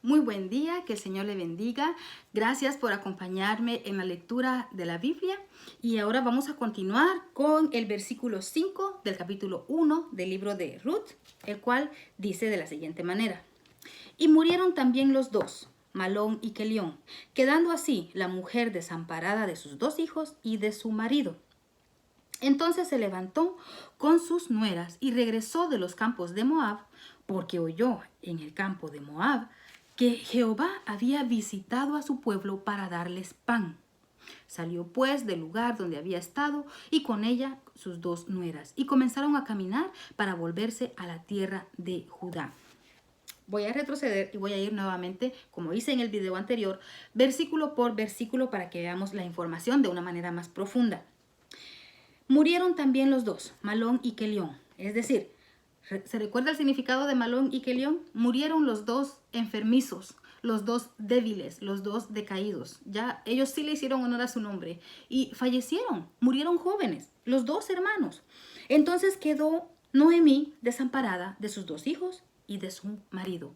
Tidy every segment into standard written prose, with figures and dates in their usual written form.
Muy buen día, que el Señor le bendiga. Gracias por acompañarme en la lectura de la Biblia. Y ahora vamos a continuar con el versículo 5 del capítulo 1 del libro de Ruth, el cual dice de la siguiente manera. Y murieron también los dos, Malón y Kelión, quedando así la mujer desamparada de sus dos hijos y de su marido. Entonces se levantó con sus nueras y regresó de los campos de Moab, porque oyó en el campo de Moab que Jehová había visitado a su pueblo para darles pan. Salió pues del lugar donde había estado y con ella sus dos nueras, y comenzaron a caminar para volverse a la tierra de Judá. Voy a retroceder y voy a ir nuevamente, como hice en el video anterior, versículo por versículo para que veamos la información de una manera más profunda. Murieron también los dos, Malón y Kelión. Es decir, ¿se recuerda el significado de Malón y Kelión? Murieron los dos enfermizos, los dos débiles, los dos decaídos. Ya ellos sí le hicieron honor a su nombre y fallecieron, murieron jóvenes, los dos hermanos. Entonces quedó Noemí desamparada de sus dos hijos y de su marido.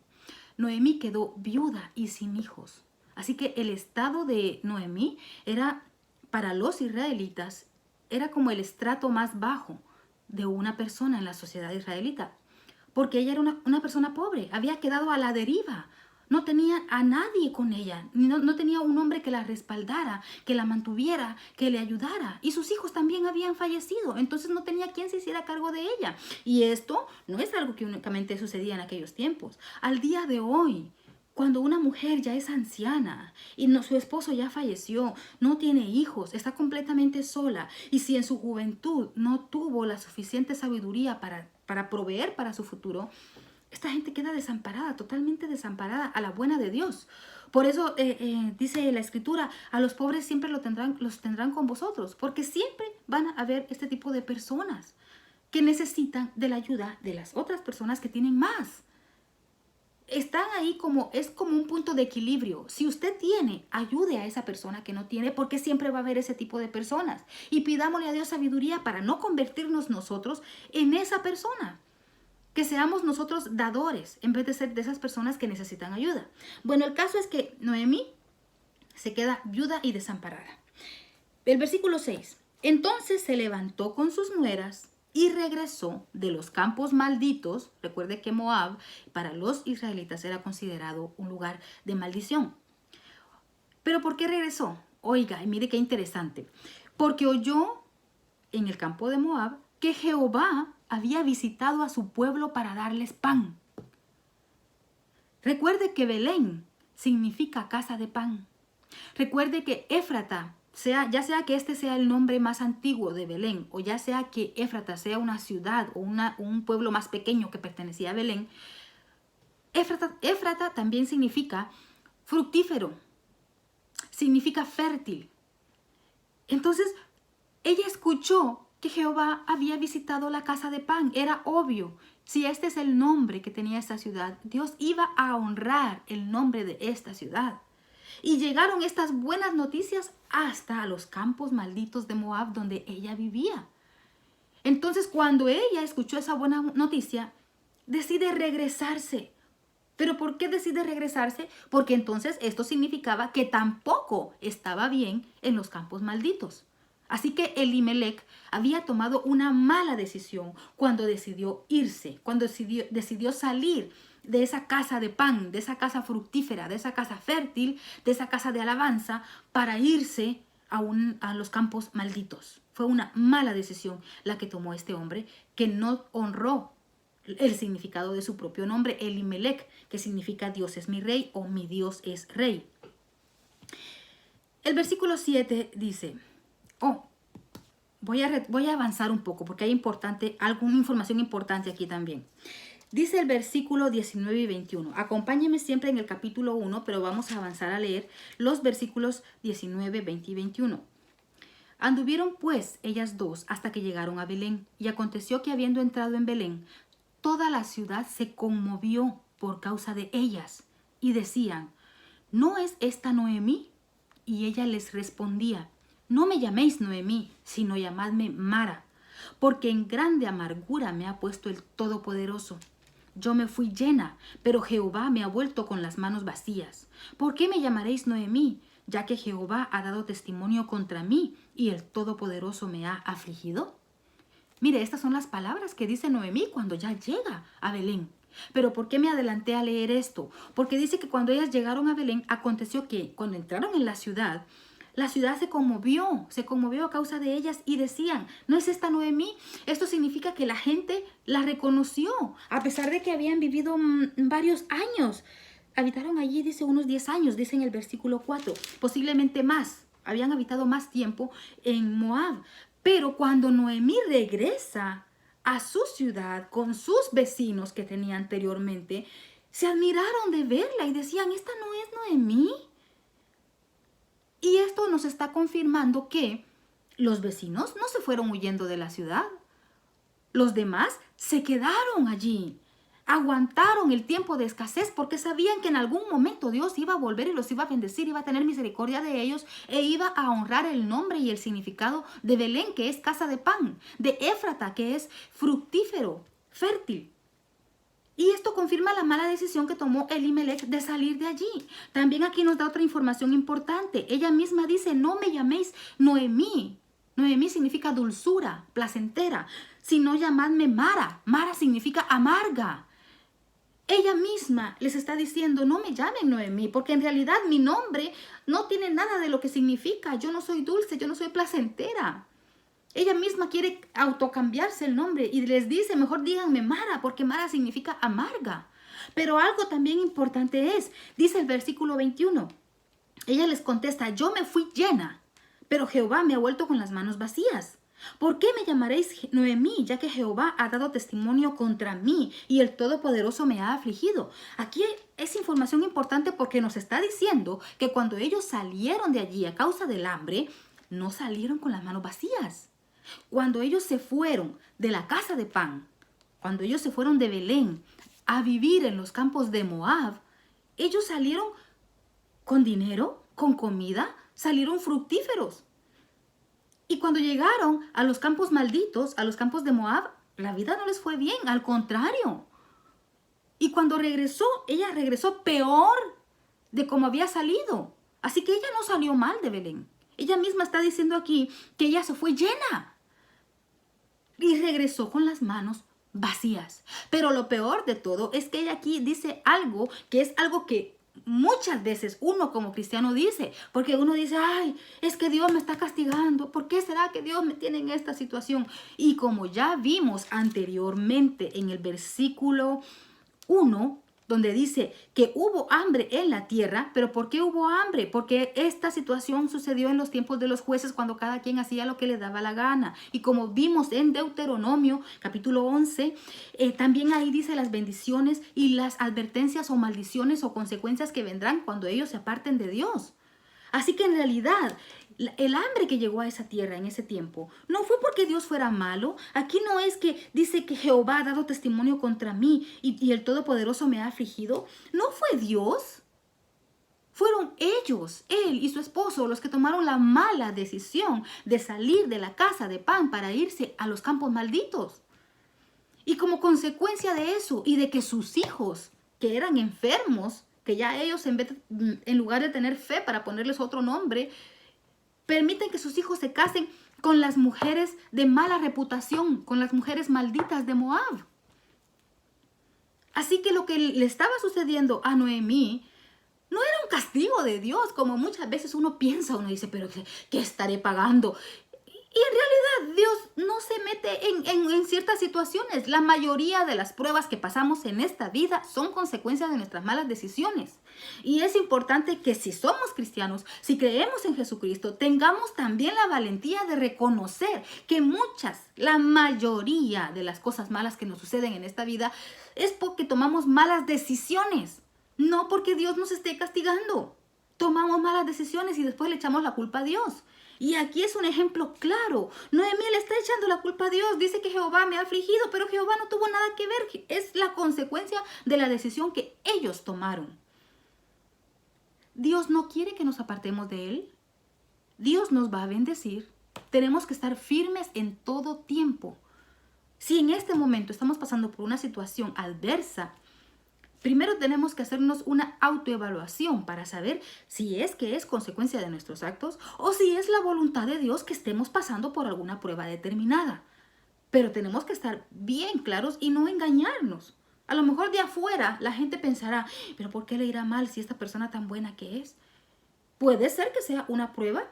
Noemí quedó viuda y sin hijos. Así que el estado de Noemí era, para los israelitas, era como el estrato más bajo de una persona en la sociedad israelita, porque ella era una persona pobre, había quedado a la deriva, no tenía a nadie con ella, no tenía un hombre que la respaldara, que la mantuviera, que le ayudara, y sus hijos también habían fallecido, entonces no tenía quien se hiciera cargo de ella. Y esto no es algo que únicamente sucedía en aquellos tiempos. Al día de hoy, cuando una mujer ya es anciana y su esposo ya falleció, no tiene hijos, está completamente sola, y si en su juventud no tuvo la suficiente sabiduría para proveer para su futuro, esta gente queda desamparada, totalmente desamparada a la buena de Dios. Por eso dice la Escritura, a los pobres siempre los tendrán con vosotros, porque siempre van a haber este tipo de personas que necesitan de la ayuda de las otras personas que tienen más. Están ahí es como un punto de equilibrio. Si usted tiene, ayude a esa persona que no tiene, porque siempre va a haber ese tipo de personas. Y pidámosle a Dios sabiduría para no convertirnos nosotros en esa persona. Que seamos nosotros dadores en vez de ser de esas personas que necesitan ayuda. Bueno, el caso es que Noemí se queda viuda y desamparada. El versículo 6. Entonces se levantó con sus nueras y regresó de los campos malditos. Recuerde que Moab para los israelitas era considerado un lugar de maldición. ¿Pero por qué regresó? Oiga, y mire qué interesante. Porque oyó en el campo de Moab que Jehová había visitado a su pueblo para darles pan. Recuerde que Belén significa casa de pan. Recuerde que Éfrata, ya sea que este sea el nombre más antiguo de Belén, o ya sea que Éfrata sea una ciudad o un pueblo más pequeño que pertenecía a Belén, Éfrata también significa fructífero, significa fértil. Entonces, ella escuchó que Jehová había visitado la casa de pan. Era obvio, si este es el nombre que tenía esta ciudad, Dios iba a honrar el nombre de esta ciudad. Y llegaron estas buenas noticias hasta los campos malditos de Moab donde ella vivía. Entonces, cuando ella escuchó esa buena noticia, decide regresarse. ¿Pero por qué decide regresarse? Porque entonces esto significaba que tampoco estaba bien en los campos malditos. Así que Elimelech había tomado una mala decisión cuando decidió irse, cuando decidió salir de esa casa de pan, de esa casa fructífera, de esa casa fértil, de esa casa de alabanza, para irse a los campos malditos. Fue una mala decisión la que tomó este hombre, que no honró el significado de su propio nombre, Elimelech, que significa Dios es mi rey o mi Dios es rey. El versículo 7 dice, voy a avanzar un poco porque hay alguna información importante aquí también. Dice el versículo 19 y 21. Acompáñenme siempre en el capítulo 1, pero vamos a avanzar a leer los versículos 19, 20 y 21. Anduvieron pues ellas dos hasta que llegaron a Belén, y aconteció que habiendo entrado en Belén, toda la ciudad se conmovió por causa de ellas, y decían, ¿no es esta Noemí? Y ella les respondía, no me llaméis Noemí, sino llamadme Mara, porque en grande amargura me ha puesto el Todopoderoso. yo me fui llena, pero Jehová me ha vuelto con las manos vacías. ¿Por qué me llamaréis Noemí? Ya que Jehová ha dado testimonio contra mí y el Todopoderoso me ha afligido. Mire, estas son las palabras que dice Noemí cuando ya llega a Belén. Pero ¿por qué me adelanté a leer esto? Porque dice que cuando ellas llegaron a Belén, aconteció que cuando entraron en la ciudad se conmovió a causa de ellas y decían, ¿no es esta Noemí? Esto significa que la gente la reconoció, a pesar de que habían vivido varios años. Habitaron allí, dice, unos 10 años, dice en el versículo 4, posiblemente más, habían habitado más tiempo en Moab. Pero cuando Noemí regresa a su ciudad con sus vecinos que tenía anteriormente, se admiraron de verla y decían, ¿esta no es Noemí? Y esto nos está confirmando que los vecinos no se fueron huyendo de la ciudad. Los demás se quedaron allí, aguantaron el tiempo de escasez porque sabían que en algún momento Dios iba a volver y los iba a bendecir, iba a tener misericordia de ellos e iba a honrar el nombre y el significado de Belén, que es casa de pan, de Éfrata, que es fructífero, fértil. Y esto confirma la mala decisión que tomó Elimelech de salir de allí. También aquí nos da otra información importante. Ella misma dice, no me llaméis Noemí. Noemí significa dulzura, placentera, sino llamadme Mara. Mara significa amarga. Ella misma les está diciendo, no me llamen Noemí, porque en realidad mi nombre no tiene nada de lo que significa. Yo no soy dulce, yo no soy placentera. Ella misma quiere autocambiarse el nombre y les dice, mejor díganme Mara, porque Mara significa amarga. Pero algo también importante es, dice el versículo 21, ella les contesta, yo me fui llena, pero Jehová me ha vuelto con las manos vacías. ¿Por qué me llamaréis Noemí, ya que Jehová ha dado testimonio contra mí y el Todopoderoso me ha afligido? Aquí es información importante porque nos está diciendo que cuando ellos salieron de allí a causa del hambre, no salieron con las manos vacías. Cuando ellos se fueron de la casa de pan, cuando ellos se fueron de Belén a vivir en los campos de Moab, ellos salieron con dinero, con comida, salieron fructíferos. Y cuando llegaron a los campos malditos, a los campos de Moab, la vida no les fue bien, al contrario. Y cuando regresó, ella regresó peor de como había salido. Así que ella no salió mal de Belén. Ella misma está diciendo aquí que ella se fue llena. Y regresó con las manos vacías. Pero lo peor de todo es que ella aquí dice algo que es algo que muchas veces uno como cristiano dice. Porque uno dice, ay, es que Dios me está castigando. ¿Por qué será que Dios me tiene en esta situación? Y como ya vimos anteriormente en el versículo 1, donde dice que hubo hambre en la tierra, pero ¿por qué hubo hambre? Porque esta situación sucedió en los tiempos de los jueces cuando cada quien hacía lo que le daba la gana. Y como vimos en Deuteronomio capítulo 11, también ahí dice las bendiciones y las advertencias o maldiciones o consecuencias que vendrán cuando ellos se aparten de Dios. Así que en realidad el hambre que llegó a esa tierra en ese tiempo no fue porque Dios fuera malo. Aquí no es que dice que Jehová ha dado testimonio contra mí y el Todopoderoso me ha afligido. No fue Dios. Fueron ellos, él y su esposo, los que tomaron la mala decisión de salir de la casa de pan para irse a los campos malditos. Y como consecuencia de eso y de que sus hijos, que eran enfermos, que ya ellos en lugar de tener fe para ponerles otro nombre, permiten que sus hijos se casen con las mujeres de mala reputación, con las mujeres malditas de Moab. Así que lo que le estaba sucediendo a Noemí no era un castigo de Dios, como muchas veces uno piensa, uno dice, pero ¿qué estaré pagando? Y en realidad Dios no se mete en ciertas situaciones. La mayoría de las pruebas que pasamos en esta vida son consecuencias de nuestras malas decisiones. Y es importante que si somos cristianos, si creemos en Jesucristo, tengamos también la valentía de reconocer que la mayoría de las cosas malas que nos suceden en esta vida es porque tomamos malas decisiones, no porque Dios nos esté castigando. Tomamos malas decisiones y después le echamos la culpa a Dios. Y aquí es un ejemplo claro. Noemí le está echando la culpa a Dios. Dice que Jehová me ha afligido, pero Jehová no tuvo nada que ver. Es la consecuencia de la decisión que ellos tomaron. Dios no quiere que nos apartemos de Él. Dios nos va a bendecir. Tenemos que estar firmes en todo tiempo. Si en este momento estamos pasando por una situación adversa, primero tenemos que hacernos una autoevaluación para saber si es que es consecuencia de nuestros actos o si es la voluntad de Dios que estemos pasando por alguna prueba determinada. Pero tenemos que estar bien claros y no engañarnos. A lo mejor de afuera la gente pensará, pero ¿por qué le irá mal si esta persona tan buena que es? Puede ser que sea una prueba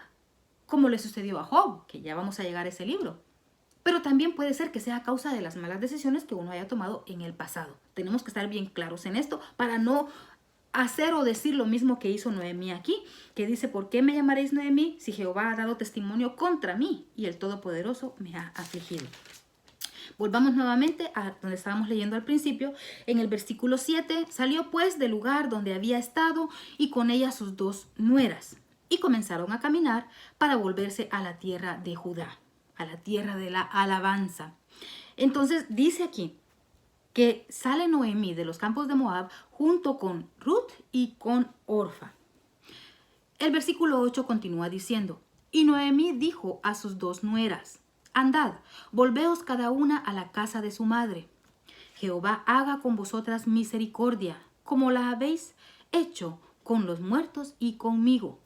como le sucedió a Job, que ya vamos a llegar a ese libro. Pero también puede ser que sea a causa de las malas decisiones que uno haya tomado en el pasado. Tenemos que estar bien claros en esto para no hacer o decir lo mismo que hizo Noemí aquí, que dice, ¿por qué me llamaréis Noemí si Jehová ha dado testimonio contra mí y el Todopoderoso me ha afligido? Volvamos nuevamente a donde estábamos leyendo al principio. En el versículo 7, salió pues del lugar donde había estado y con ella sus 2 nueras. Y comenzaron a caminar para volverse a la tierra de Judá, a la tierra de la alabanza. Entonces dice aquí que sale Noemí de los campos de Moab junto con Ruth y con Orfa. El versículo 8 continúa diciendo, y Noemí dijo a sus 2 nueras, andad, volveos cada una a la casa de su madre. Jehová haga con vosotras misericordia, como la habéis hecho con los muertos y conmigo.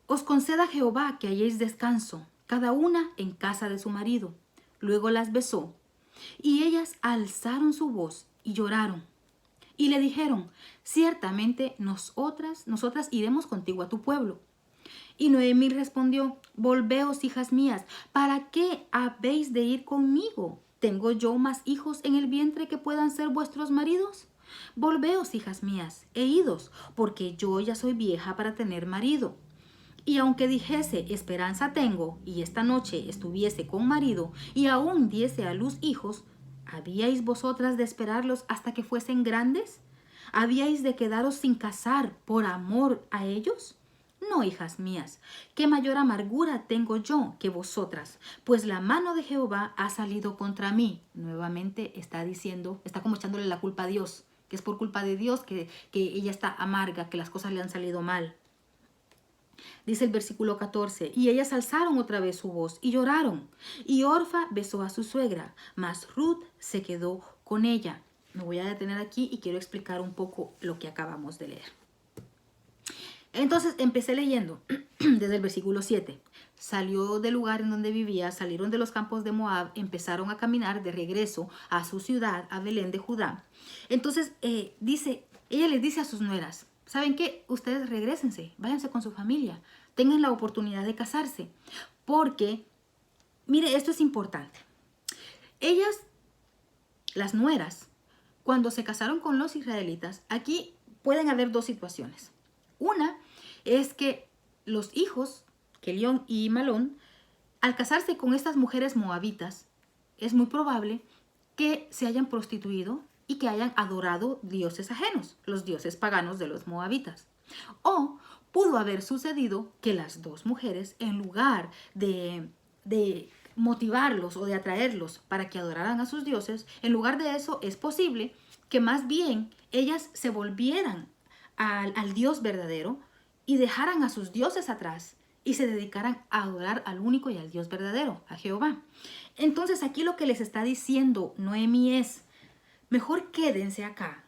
Os conceda Jehová que halléis descanso, cada una en casa de su marido. Luego las besó, y ellas alzaron su voz y lloraron. Y le dijeron, ciertamente nosotras iremos contigo a tu pueblo. Y Noemí respondió, volveos, hijas mías, ¿para qué habéis de ir conmigo? ¿Tengo yo más hijos en el vientre que puedan ser vuestros maridos? Volveos, hijas mías, e idos, porque yo ya soy vieja para tener marido. Y aunque dijese, esperanza tengo, y esta noche estuviese con marido, y aún diese a luz hijos, ¿habíais vosotras de esperarlos hasta que fuesen grandes? ¿Habíais de quedaros sin casar por amor a ellos? No, hijas mías, qué mayor amargura tengo yo que vosotras, pues la mano de Jehová ha salido contra mí. Nuevamente está diciendo, está como echándole la culpa a Dios, que es por culpa de Dios que ella está amarga, que las cosas le han salido mal. Dice el versículo 14, y ellas alzaron otra vez su voz y lloraron. Y Orfa besó a su suegra, mas Ruth se quedó con ella. Me voy a detener aquí y quiero explicar un poco lo que acabamos de leer. Entonces empecé leyendo desde el versículo 7. Salió del lugar en donde vivía, salieron de los campos de Moab, empezaron a caminar de regreso a su ciudad, a Belén de Judá. Entonces ella les dice a sus nueras, ¿saben qué? Ustedes regrésense, váyanse con su familia, tengan la oportunidad de casarse. Porque, mire, esto es importante. Ellas, las nueras, cuando se casaron con los israelitas, aquí pueden haber 2 situaciones. Una es que los hijos, Kelión y Malón, al casarse con estas mujeres moabitas, es muy probable que se hayan prostituido y que hayan adorado dioses ajenos, los dioses paganos de los moabitas. O pudo haber sucedido que las 2 mujeres, en lugar de motivarlos o de atraerlos para que adoraran a sus dioses, en lugar de eso es posible que más bien ellas se volvieran al Dios verdadero y dejaran a sus dioses atrás y se dedicaran a adorar al único y al Dios verdadero, a Jehová. Entonces aquí lo que les está diciendo Noemí es, mejor quédense acá,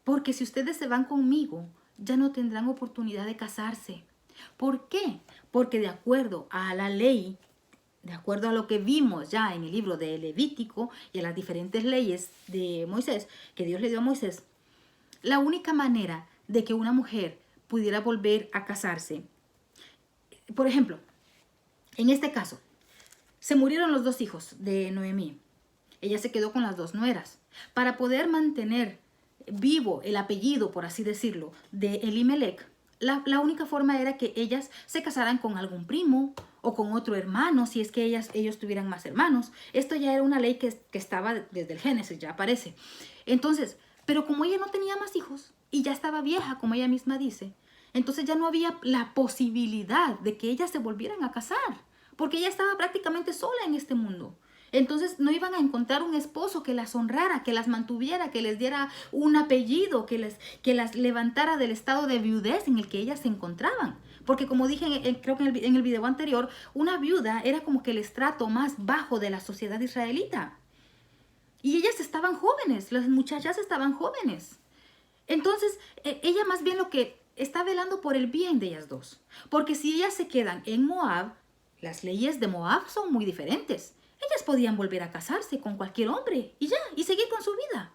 porque si ustedes se van conmigo, ya no tendrán oportunidad de casarse. ¿Por qué? Porque de acuerdo a la ley, de acuerdo a lo que vimos ya en el libro de Levítico y a las diferentes leyes de Moisés, que Dios le dio a Moisés, la única manera de que una mujer pudiera volver a casarse, por ejemplo, en este caso, se murieron los 2 hijos de Noemí. Ella se quedó con las 2 nueras. Para poder mantener vivo el apellido, por así decirlo, de Elimelech, la única forma era que ellas se casaran con algún primo o con otro hermano, si es que ellos tuvieran más hermanos. Esto ya era una ley que estaba desde el Génesis, ya aparece. Entonces, pero como ella no tenía más hijos y ya estaba vieja, como ella misma dice, entonces ya no había la posibilidad de que ellas se volvieran a casar, porque ella estaba prácticamente sola en este mundo. Entonces no iban a encontrar un esposo que las honrara, que las mantuviera, que les diera un apellido, que las levantara del estado de viudez en el que ellas se encontraban. Porque como dije, creo que en el video anterior, una viuda era como que el estrato más bajo de la sociedad israelita. Y ellas estaban jóvenes, las muchachas estaban jóvenes. Entonces, ella más bien lo que está velando por el bien de ellas dos. Porque si ellas se quedan en Moab, las leyes de Moab son muy diferentes. Ellas podían volver a casarse con cualquier hombre y ya, y seguir con su vida.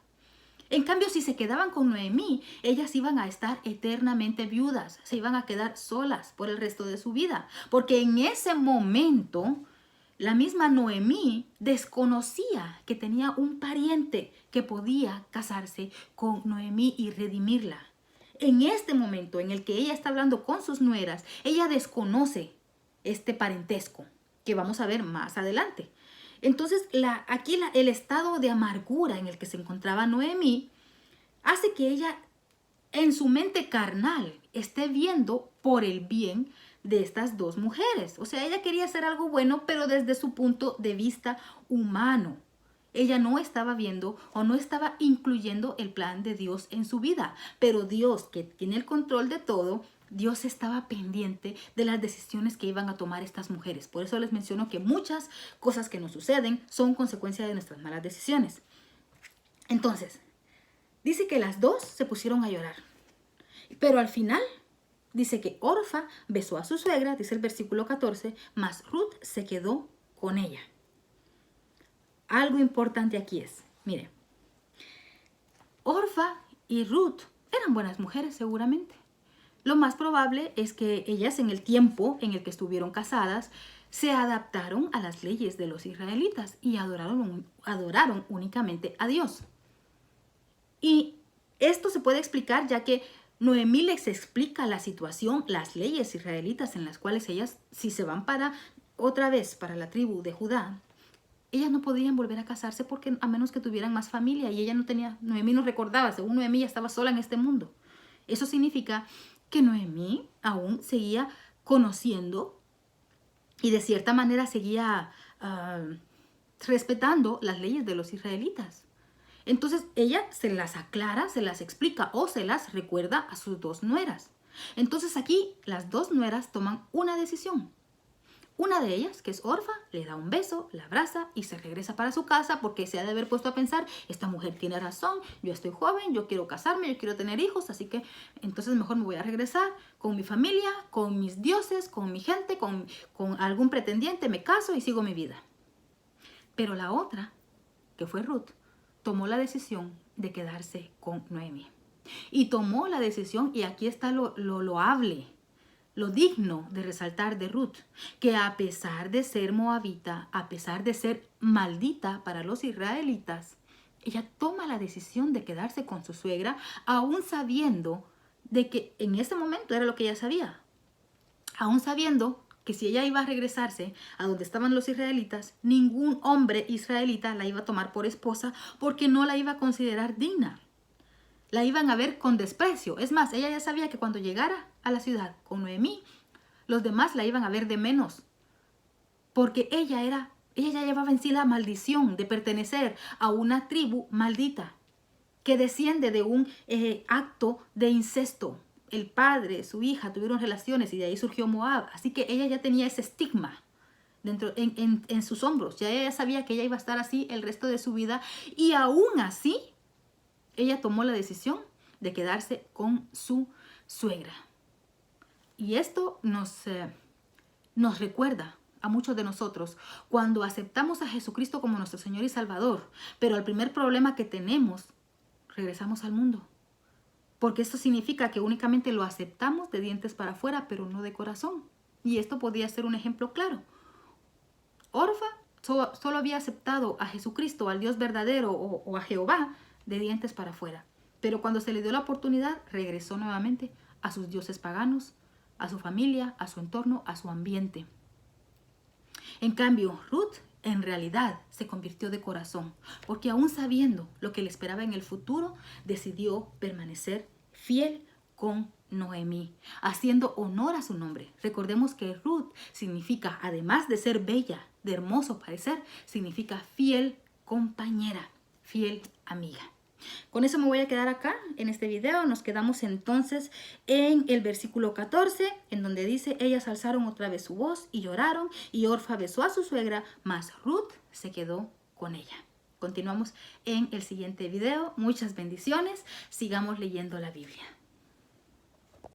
En cambio, si se quedaban con Noemí, ellas iban a estar eternamente viudas, se iban a quedar solas por el resto de su vida. Porque en ese momento, la misma Noemí desconocía que tenía un pariente que podía casarse con Noemí y redimirla. En este momento en el que ella está hablando con sus nueras, ella desconoce este parentesco que vamos a ver más adelante. Entonces, el estado de amargura en el que se encontraba Noemí hace que ella en su mente carnal esté viendo por el bien de estas dos mujeres. O sea, ella quería hacer algo bueno, pero desde su punto de vista humano. Ella no estaba viendo o no estaba incluyendo el plan de Dios en su vida. Pero Dios, que tiene el control de todo, Dios estaba pendiente de las decisiones que iban a tomar estas mujeres. Por eso les menciono que muchas cosas que nos suceden son consecuencia de nuestras malas decisiones. Entonces, dice que las dos se pusieron a llorar. Pero al final dice que Orfa besó a su suegra, dice el versículo 14, mas Ruth se quedó con ella. Algo importante aquí es, mire, Orfa y Ruth eran buenas mujeres seguramente. Lo más probable es que ellas en el tiempo en el que estuvieron casadas se adaptaron a las leyes de los israelitas y adoraron únicamente a Dios. Y esto se puede explicar ya que Noemí les explica la situación, las leyes israelitas en las cuales ellas, si se van otra vez para la tribu de Judá, ellas no podían volver a casarse porque a menos que tuvieran más familia y ella no tenía, Noemí no recordaba, según Noemí ya estaba sola en este mundo. Eso significa que Noemí aún seguía conociendo y de cierta manera seguía respetando las leyes de los israelitas. Entonces ella se las aclara, se las explica o se las recuerda a sus dos nueras. Entonces aquí las dos nueras toman una decisión. Una de ellas, que es Orfa, le da un beso, la abraza y se regresa para su casa porque se ha de haber puesto a pensar, esta mujer tiene razón, yo estoy joven, yo quiero casarme, yo quiero tener hijos, así que entonces mejor me voy a regresar con mi familia, con mis dioses, con mi gente, con algún pretendiente, me caso y sigo mi vida. Pero la otra, que fue Ruth, tomó la decisión de quedarse con Noemí. Y tomó la decisión, y aquí está lo loable, lo digno de resaltar de Ruth, que a pesar de ser moabita, a pesar de ser maldita para los israelitas, ella toma la decisión de quedarse con su suegra, aún sabiendo de que en ese momento era lo que ella sabía, aún sabiendo que si ella iba a regresarse a donde estaban los israelitas, ningún hombre israelita la iba a tomar por esposa porque no la iba a considerar digna. La iban a ver con desprecio. Es más, ella ya sabía que cuando llegara a la ciudad con Noemí, los demás la iban a ver de menos. Porque ella ya llevaba en sí la maldición de pertenecer a una tribu maldita que desciende de un acto de incesto. El padre, su hija tuvieron relaciones y de ahí surgió Moab. Así que ella ya tenía ese estigma en sus hombros. Ya ella sabía que ella iba a estar así el resto de su vida. Y aún así, ella tomó la decisión de quedarse con su suegra. Y esto nos recuerda a muchos de nosotros cuando aceptamos a Jesucristo como nuestro Señor y Salvador. Pero al primer problema que tenemos, regresamos al mundo. Porque esto significa que únicamente lo aceptamos de dientes para afuera, pero no de corazón. Y esto podría ser un ejemplo claro. Orfa solo había aceptado a Jesucristo, al Dios verdadero o a Jehová, de dientes para afuera. Pero cuando se le dio la oportunidad, regresó nuevamente a sus dioses paganos, a su familia, a su entorno, a su ambiente. En cambio, Ruth en realidad se convirtió de corazón, porque aún sabiendo lo que le esperaba en el futuro, decidió permanecer fiel con Noemí, haciendo honor a su nombre. Recordemos que Ruth significa, además de ser bella, de hermoso parecer, significa fiel compañera, fiel amiga. Con eso me voy a quedar acá en este video. Nos quedamos entonces en el versículo 14, en donde dice: ellas alzaron otra vez su voz y lloraron, y Orfa besó a su suegra, mas Ruth se quedó con ella. Continuamos en el siguiente video. Muchas bendiciones. Sigamos leyendo la Biblia.